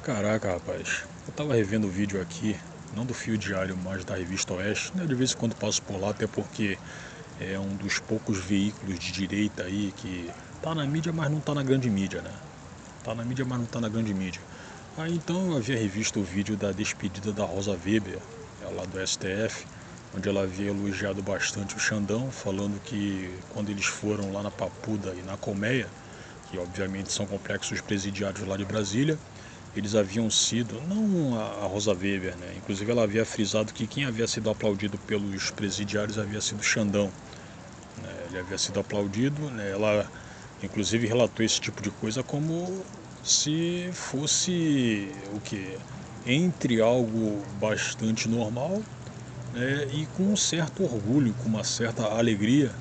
Caraca, rapaz, eu tava revendo o vídeo aqui, não do Fio Diário, mas da Revista Oeste, né? De vez em quando passo por lá, até porque é um dos poucos veículos de direita aí que tá na mídia, mas não tá na grande mídia, né? Tá na mídia, mas não tá na grande mídia. Aí então eu havia revisto o vídeo da despedida da Rosa Weber, lá do STF, onde ela havia elogiado bastante o Xandão, falando que quando eles foram lá na Papuda e na Colmeia, que obviamente são complexos presidiários lá de Brasília, eles haviam sido, não a Rosa Weber, né? Inclusive ela havia frisado que quem havia sido aplaudido pelos presidiários havia sido Xandão, né? Ele havia sido aplaudido, né? Ela inclusive relatou esse tipo de coisa como se fosse o que? Entre algo bastante normal, né? E com um certo orgulho, com uma certa alegria,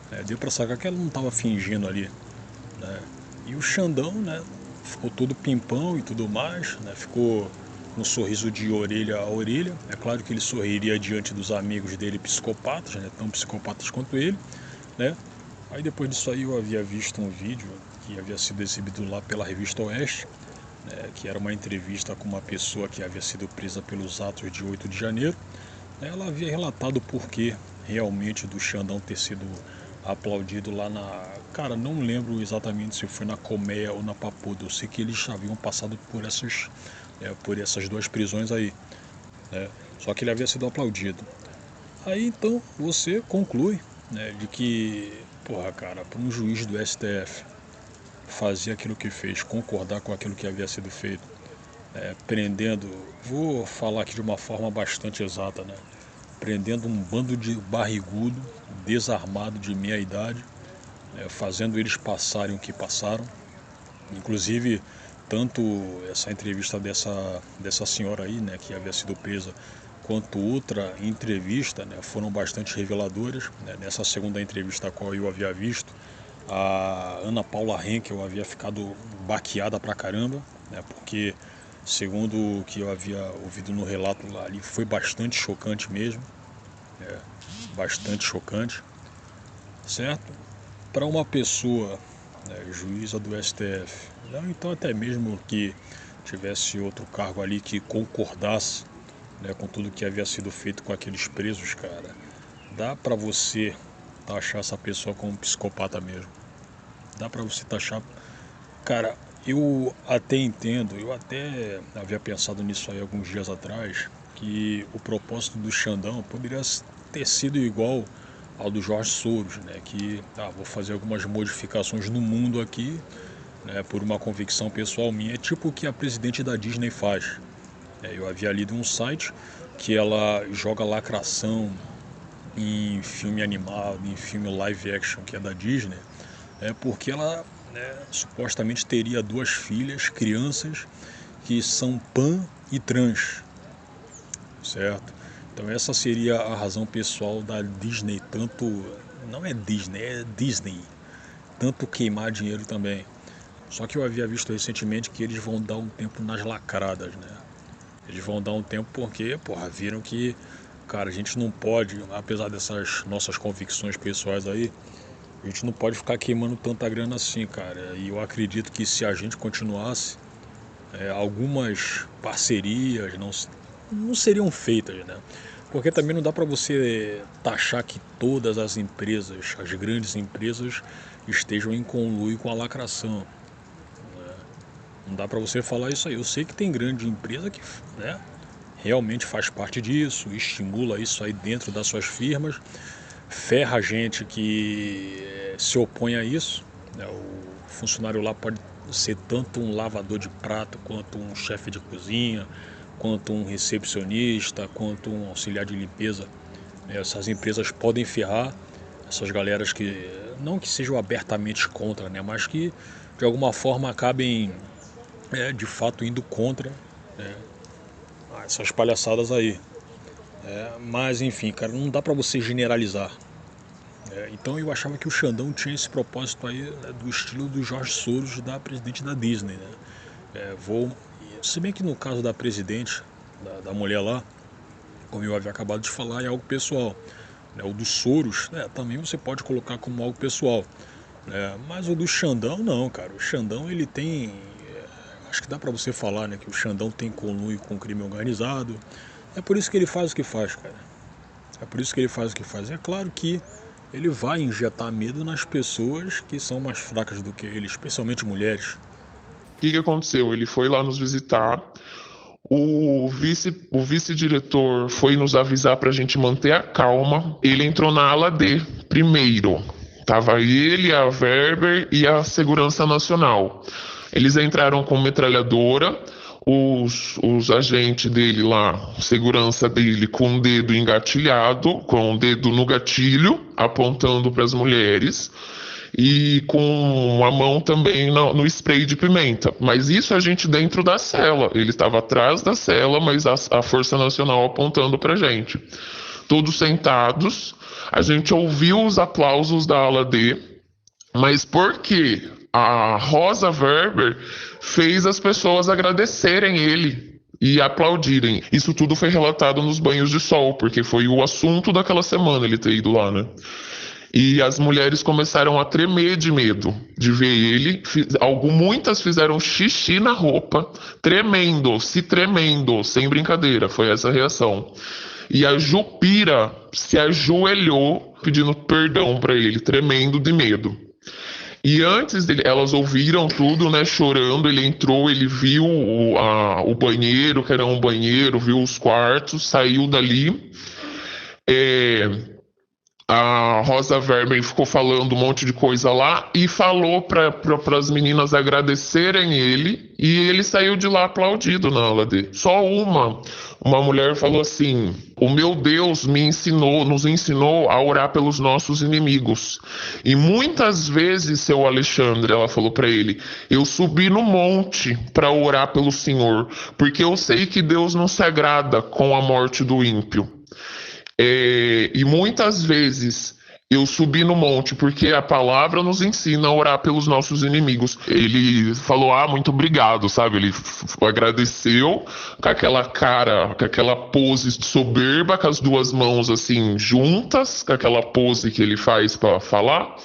né? Deu para sacar que ela não estava fingindo ali, né? E o Xandão, né, ficou todo pimpão e tudo mais, né, ficou um sorriso de orelha a orelha. É claro que ele sorriria diante dos amigos dele psicopatas, né, tão psicopatas quanto ele, né. Aí depois disso aí eu havia visto um vídeo que havia sido exibido lá pela Revista Oeste, né, que era uma entrevista com uma pessoa que havia sido presa pelos atos de 8 de janeiro. Ela havia relatado o porquê realmente do Xandão ter sido aplaudido lá na... Cara, não lembro exatamente se foi na Colmeia ou na Papuda. Eu sei que eles haviam passado por essas duas prisões aí, né? Só que ele havia sido aplaudido. Aí então você conclui, né, de que, porra, cara, para um juiz do STF fazer aquilo que fez, concordar com aquilo que havia sido feito, prendendo, vou falar aqui de uma forma bastante exata, né? Prendendo um bando de barrigudo, desarmado de meia idade, fazendo eles passarem o que passaram. Inclusive, tanto essa entrevista dessa senhora aí, né, que havia sido presa, quanto outra entrevista, né, foram bastante reveladoras, né. Nessa segunda entrevista a qual eu havia visto, a Ana Paula Henkel havia ficado baqueada pra caramba, né, porque, segundo o que eu havia ouvido no relato lá ali, foi bastante chocante mesmo, bastante chocante, certo? Para uma pessoa, né, juíza do STF, não, então até mesmo que tivesse outro cargo ali que concordasse, né, com tudo que havia sido feito com aqueles presos, cara, dá para você taxar essa pessoa como um psicopata mesmo. Dá para você taxar. Cara, eu até entendo, eu até havia pensado nisso aí alguns dias atrás, que o propósito do Xandão poderia ter sido igual ao do Jorge Soros, né? Que vou fazer algumas modificações no mundo aqui, né, por uma convicção pessoal minha, é tipo o que a presidente da Disney faz. Eu havia lido um site que ela joga lacração em filme animado, em filme live action que é da Disney, porque ela, né, supostamente teria duas filhas, crianças, que são pan e trans, certo? Então essa seria a razão pessoal da Disney, tanto, não é Disney, é Disney, tanto queimar dinheiro também. Só que eu havia visto recentemente que eles vão dar um tempo nas lacradas, né? Eles vão dar um tempo porque, porra, viram que, cara, a gente não pode, apesar dessas nossas convicções pessoais aí, a gente não pode ficar queimando tanta grana assim, cara. E eu acredito que se a gente continuasse, algumas parcerias não seriam feitas, né? Porque também não dá para você taxar que todas as empresas, as grandes empresas, estejam em conluio com a lacração. Não dá para você falar isso aí. Eu sei que tem grande empresa que, né, realmente faz parte disso, estimula isso aí dentro das suas firmas, ferra a gente que se opõe a isso, né? O funcionário lá pode ser tanto um lavador de prato, quanto um chefe de cozinha, quanto um recepcionista, quanto um auxiliar de limpeza. Essas empresas podem ferrar essas galeras que, não que sejam abertamente contra, né, mas que de alguma forma acabem, de fato indo contra, né, essas palhaçadas aí. Mas enfim, cara, não dá pra você generalizar. Então eu achava que o Xandão tinha esse propósito aí, né, do estilo do Jorge Soros, da presidente da Disney, né? Vou, se bem que no caso da presidente, da mulher lá, como eu havia acabado de falar, é algo pessoal, né? O do Soros, né, também você pode colocar como algo pessoal, né? Mas o do Xandão não, cara. O Xandão ele tem acho que dá para você falar, né, que o Xandão tem conluio com o crime organizado. É por isso que ele faz o que faz, cara. É por isso que ele faz o que faz. É claro que ele vai injetar medo nas pessoas que são mais fracas do que ele, especialmente mulheres. O que que aconteceu? Ele foi lá nos visitar. O vice-diretor foi nos avisar para a gente manter a calma. Ele entrou na ala D primeiro. Tava ele, a Werber e a Segurança Nacional. Eles entraram com metralhadora. Os agentes dele lá, segurança dele, com o dedo engatilhado, com o dedo no gatilho, apontando para as mulheres e com a mão também no spray de pimenta. Mas isso a gente dentro da cela. Ele estava atrás da cela, mas a Força Nacional apontando pra gente. Todos sentados, a gente ouviu os aplausos da ala D, mas por quê? A Rosa Weber fez as pessoas agradecerem ele e aplaudirem. Isso tudo foi relatado nos banhos de sol, porque foi o assunto daquela semana ele ter ido lá, né? E as mulheres começaram a tremer de medo de ver ele. Muitas fizeram xixi na roupa, tremendo, sem brincadeira. Foi essa a reação. E a Jupira se ajoelhou pedindo perdão para ele, tremendo de medo. E antes dele, elas ouviram tudo, né, chorando. Ele entrou, ele viu o banheiro, que era um banheiro, viu os quartos, saiu dali. A Rosa Weber ficou falando um monte de coisa lá e falou para as meninas agradecerem ele, e ele saiu de lá aplaudido na aula dele. Só uma mulher falou assim: o meu Deus nos ensinou a orar pelos nossos inimigos. E muitas vezes, seu Alexandre, ela falou para ele, eu subi no monte para orar pelo Senhor, porque eu sei que Deus não se agrada com a morte do ímpio. E muitas vezes eu subi no monte porque a palavra nos ensina a orar pelos nossos inimigos. Ele falou, muito obrigado, sabe? Ele agradeceu com aquela cara, com aquela pose soberba, com as duas mãos assim juntas, com aquela pose que ele faz para falar.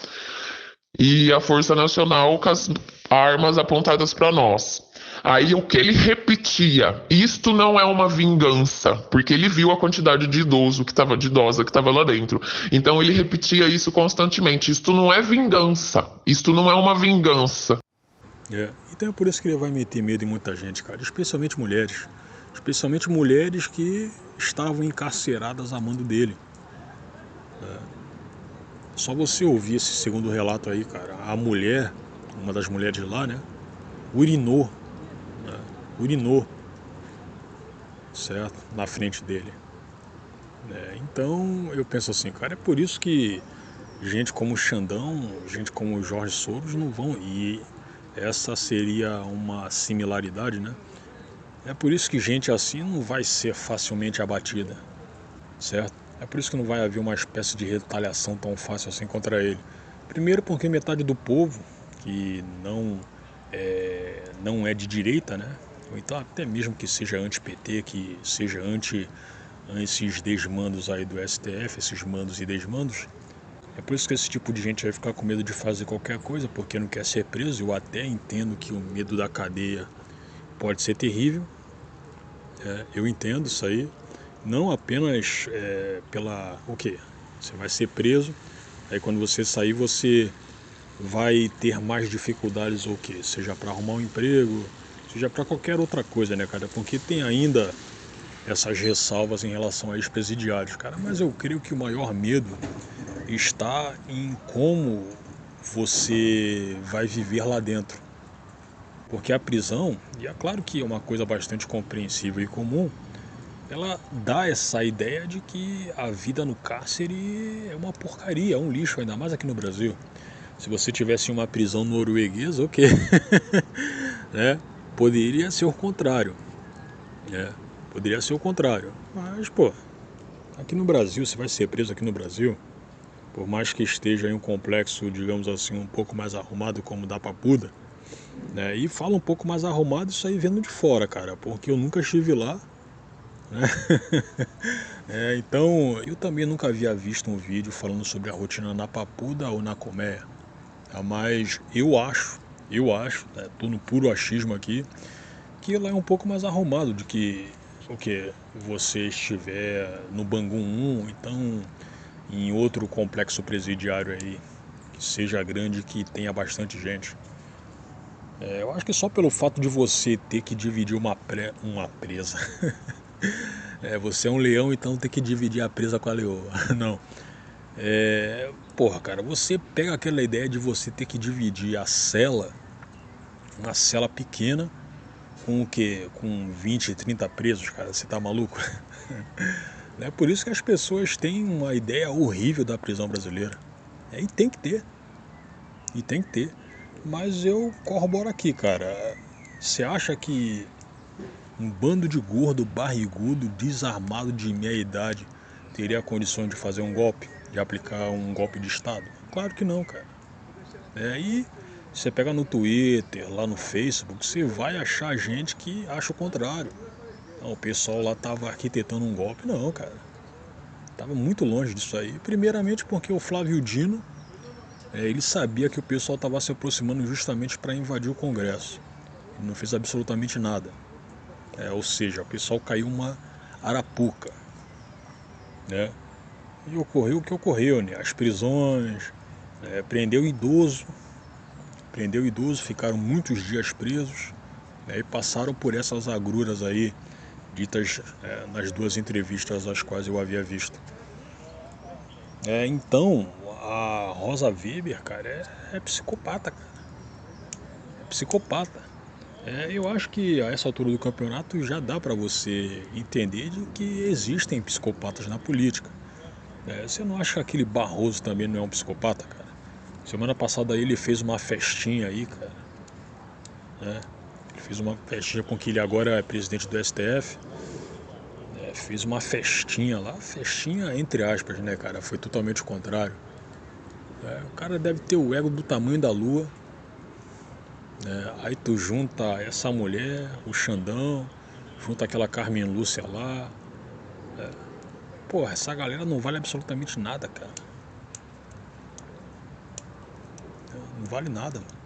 E a Força Nacional com as armas apontadas para nós. Aí o que ele repetia, isto não é uma vingança, porque ele viu a quantidade de idosa que estava lá dentro. Então ele repetia isso constantemente, isto não é vingança, isto não é uma vingança. Então é por isso que ele vai meter medo em muita gente, cara, especialmente mulheres que estavam encarceradas a mando dele. Só você ouvir esse segundo relato aí, cara, a mulher, uma das mulheres lá, né, urinou, certo, na frente dele. Então eu penso assim, cara, é por isso que gente como o Xandão, gente como o Jorge Soros não vão, e essa seria uma similaridade, né? É por isso que gente assim não vai ser facilmente abatida, certo? É por isso que não vai haver uma espécie de retaliação tão fácil assim contra ele. Primeiro porque metade do povo que não é de direita, né? Ou então até mesmo que seja anti-PT, que seja anti esses desmandos aí do STF, esses mandos e desmandos. É por isso que esse tipo de gente vai ficar com medo de fazer qualquer coisa, porque não quer ser preso. Eu até entendo que o medo da cadeia pode ser terrível. Eu entendo isso aí. Não apenas pela... O quê? Você vai ser preso, aí quando você sair você vai ter mais dificuldades ou o quê? Seja para arrumar um emprego, seja para qualquer outra coisa, né, cara? Porque tem ainda essas ressalvas em relação a ex-presidiários, cara. Mas eu creio que o maior medo está em como você vai viver lá dentro. Porque a prisão, e é claro que é uma coisa bastante compreensível e comum, ela dá essa ideia de que a vida no cárcere é uma porcaria, é um lixo, ainda mais aqui no Brasil. Se você tivesse uma prisão norueguesa, ok. Né? Poderia ser o contrário. Poderia ser o contrário. Mas, aqui no Brasil, você vai ser preso aqui no Brasil, por mais que esteja em um complexo, digamos assim, um pouco mais arrumado como da Papuda, né? E fala um pouco mais arrumado isso aí vendo de fora, cara, porque eu nunca estive lá, né? Então, eu também nunca havia visto um vídeo falando sobre a rotina na Papuda ou na Colmeia. Mas eu acho Eu acho, né, tô no puro achismo aqui, que lá é um pouco mais arrumado do que o que você estiver no Bangu 1, então em outro complexo presidiário aí, que seja grande, que tenha bastante gente. Eu acho que só pelo fato de você ter que dividir uma presa. Você é um leão, então tem que dividir a presa com a leoa. Não. Porra, cara, você pega aquela ideia de você ter que dividir a cela, uma cela pequena, com o quê? Com 20, 30 presos, cara, você tá maluco? É por isso que as pessoas têm uma ideia horrível da prisão brasileira. E tem que ter. E tem que ter. Mas eu corroboro aqui, cara. Você acha que um bando de gordo, barrigudo, desarmado de meia idade teria a condição de fazer um golpe? De aplicar um golpe de Estado? Claro que não, cara. E você pega no Twitter, lá no Facebook, você vai achar gente que acha o contrário. Não, o pessoal lá tava arquitetando um golpe. Não, cara. Tava muito longe disso aí. Primeiramente porque o Flávio Dino, ele sabia que o pessoal estava se aproximando justamente para invadir o Congresso. Ele não fez absolutamente nada. Ou seja, o pessoal caiu uma arapuca, né? E ocorreu o que ocorreu, né? As prisões, prendeu idoso, ficaram muitos dias presos, né? E passaram por essas agruras aí, ditas nas duas entrevistas às quais eu havia visto. Então, a Rosa Weber, cara, é psicopata, cara. É psicopata. Eu acho que a essa altura do campeonato já dá pra você entender de que existem psicopatas na política. Você não acha que aquele Barroso também não é um psicopata, cara? Semana passada ele fez uma festinha aí, cara. Ele fez uma festinha com que ele agora é presidente do STF. Fez uma festinha lá, festinha entre aspas, né, cara? Foi totalmente o contrário. O cara deve ter o ego do tamanho da lua. Aí tu junta essa mulher, o Xandão, junta aquela Carmen Lúcia lá. Porra, essa galera não vale absolutamente nada, cara. Não vale nada, mano.